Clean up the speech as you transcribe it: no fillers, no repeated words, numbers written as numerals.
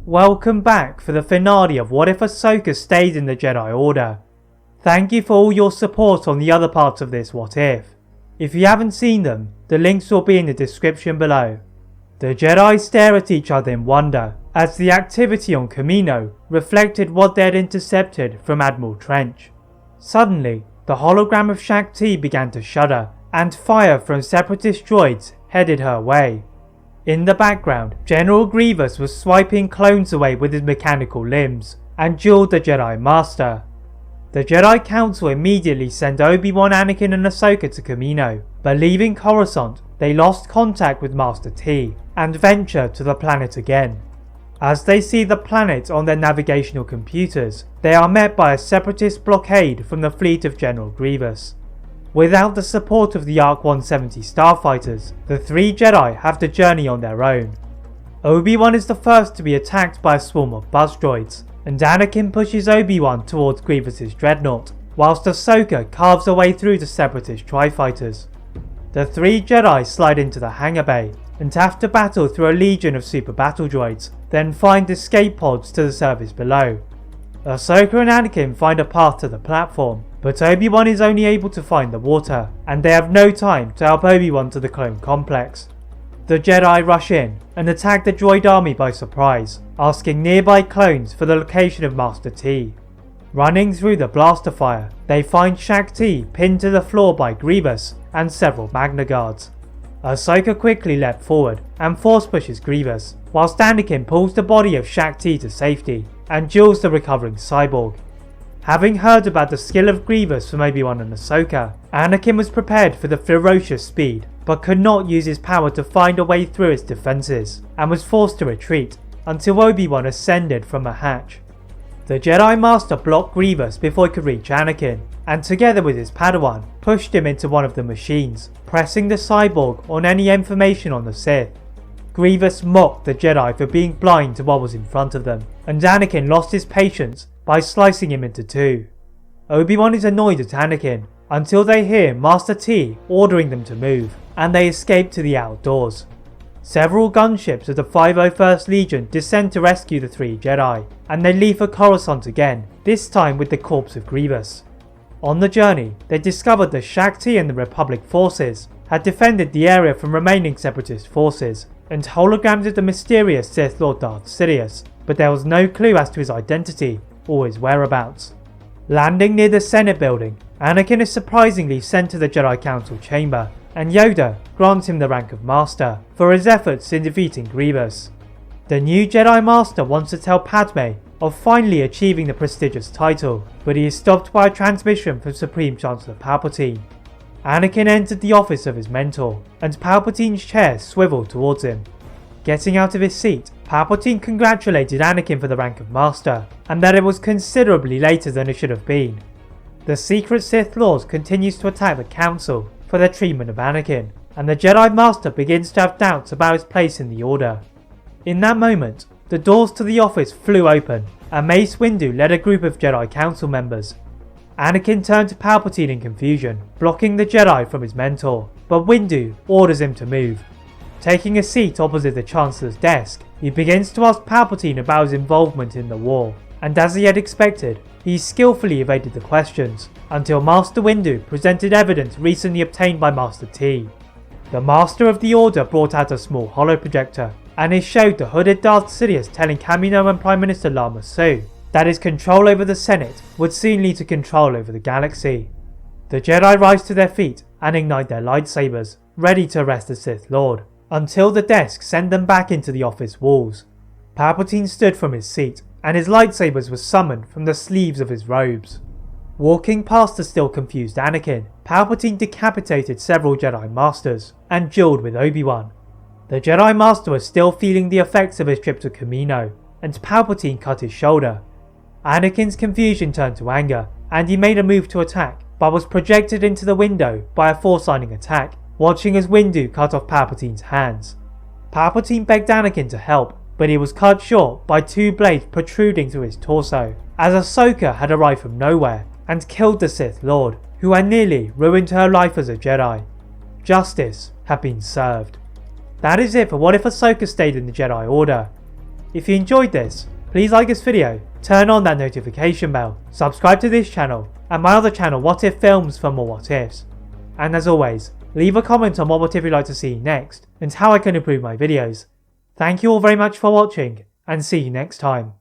Welcome back for the finale of What If Ahsoka Stayed in the Jedi Order. Thank you for all your support on the other parts of this What If. If you haven't seen them, the links will be in the description below. The Jedi stare at each other in wonder as the activity on Kamino reflected what they had intercepted from Admiral Trench. Suddenly, the hologram of Shaak Ti began to shudder and fire from Separatist droids headed her way. In the background, General Grievous was swiping clones away with his mechanical limbs and dueled the Jedi Master. The Jedi Council immediately sent Obi-Wan, Anakin and Ahsoka to Kamino, but leaving Coruscant, they lost contact with Master T and venture to the planet again. As they see the planet on their navigational computers, they are met by a Separatist blockade from the fleet of General Grievous. Without the support of the ARC-170 starfighters, the three Jedi have to journey on their own. Obi-Wan is the first to be attacked by a swarm of buzz droids, and Anakin pushes Obi-Wan towards Grievous's dreadnought, whilst Ahsoka carves her way through the Separatist tri-fighters. The three Jedi slide into the hangar bay, and have to battle through a legion of super battle droids, then find escape pods to the surface below. Ahsoka and Anakin find a path to the platform, but Obi-Wan is only able to find the water, and they have no time to help Obi-Wan to the clone complex. The Jedi rush in and attack the droid army by surprise, asking nearby clones for the location of Master T. Running through the blaster fire, they find Shaak Ti pinned to the floor by Grievous and several Magna Guards. Ahsoka quickly leapt forward and force pushes Grievous, whilst Anakin pulls the body of Shaak Ti to safety and duels the recovering cyborg. Having heard about the skill of Grievous from Obi-Wan and Ahsoka, Anakin was prepared for the ferocious speed, but could not use his power to find a way through its defences, and was forced to retreat until Obi-Wan ascended from a hatch. The Jedi Master blocked Grievous before he could reach Anakin, and together with his padawan, pushed him into one of the machines, pressing the cyborg on any information on the Sith. Grievous mocked the Jedi for being blind to what was in front of them, and Anakin lost his patience by slicing him into two. Obi-Wan is annoyed at Anakin until they hear Master T ordering them to move, and they escape to the outdoors. Several gunships of the 501st Legion descend to rescue the three Jedi, and they leave for Coruscant again, this time with the corpse of Grievous. On the journey, they discovered that Shaak Ti and the Republic forces had defended the area from remaining Separatist forces, and holograms of the mysterious Sith Lord Darth Sidious, but there was no clue as to his identity or his whereabouts. Landing near the Senate building, Anakin is surprisingly sent to the Jedi Council chamber, and Yoda grants him the rank of Master for his efforts in defeating Grievous. The new Jedi Master wants to tell Padme of finally achieving the prestigious title, but he is stopped by a transmission from Supreme Chancellor Palpatine. Anakin entered the office of his mentor, and Palpatine's chair swiveled towards him. Getting out of his seat, Palpatine congratulated Anakin for the rank of Master, and that it was considerably later than it should have been. The secret Sith Lord continues to attack the Council for their treatment of Anakin, and the Jedi Master begins to have doubts about his place in the Order. In that moment, the doors to the office flew open, and Mace Windu led a group of Jedi Council members. Anakin turned to Palpatine in confusion, blocking the Jedi from his mentor, but Windu orders him to move. Taking a seat opposite the Chancellor's desk, he begins to ask Palpatine about his involvement in the war, and as he had expected, he skillfully evaded the questions, until Master Windu presented evidence recently obtained by Master T. The Master of the Order brought out a small holoprojector, and it showed the hooded Darth Sidious telling Kamino and Prime Minister Lama Su that his control over the Senate would soon lead to control over the galaxy. The Jedi rise to their feet and ignite their lightsabers, ready to arrest the Sith Lord, until the desk sent them back into the office walls. Palpatine stood from his seat, and his lightsabers were summoned from the sleeves of his robes. Walking past the still confused Anakin, Palpatine decapitated several Jedi Masters, and dueled with Obi-Wan. The Jedi Master was still feeling the effects of his trip to Kamino, and Palpatine cut his shoulder. Anakin's confusion turned to anger, and he made a move to attack, but was projected into the window by a force-lightning attack, watching as Windu cut off Palpatine's hands. Palpatine begged Anakin to help, but he was cut short by two blades protruding through his torso, as Ahsoka had arrived from nowhere and killed the Sith Lord, who had nearly ruined her life as a Jedi. Justice had been served. That is it for What If Ahsoka Stayed in the Jedi Order. If you enjoyed this, please like this video, turn on that notification bell, subscribe to this channel and my other channel What If Films for more what ifs. And as always, leave a comment on what if you'd like to see next and how I can improve my videos. Thank you all very much for watching and see you next time.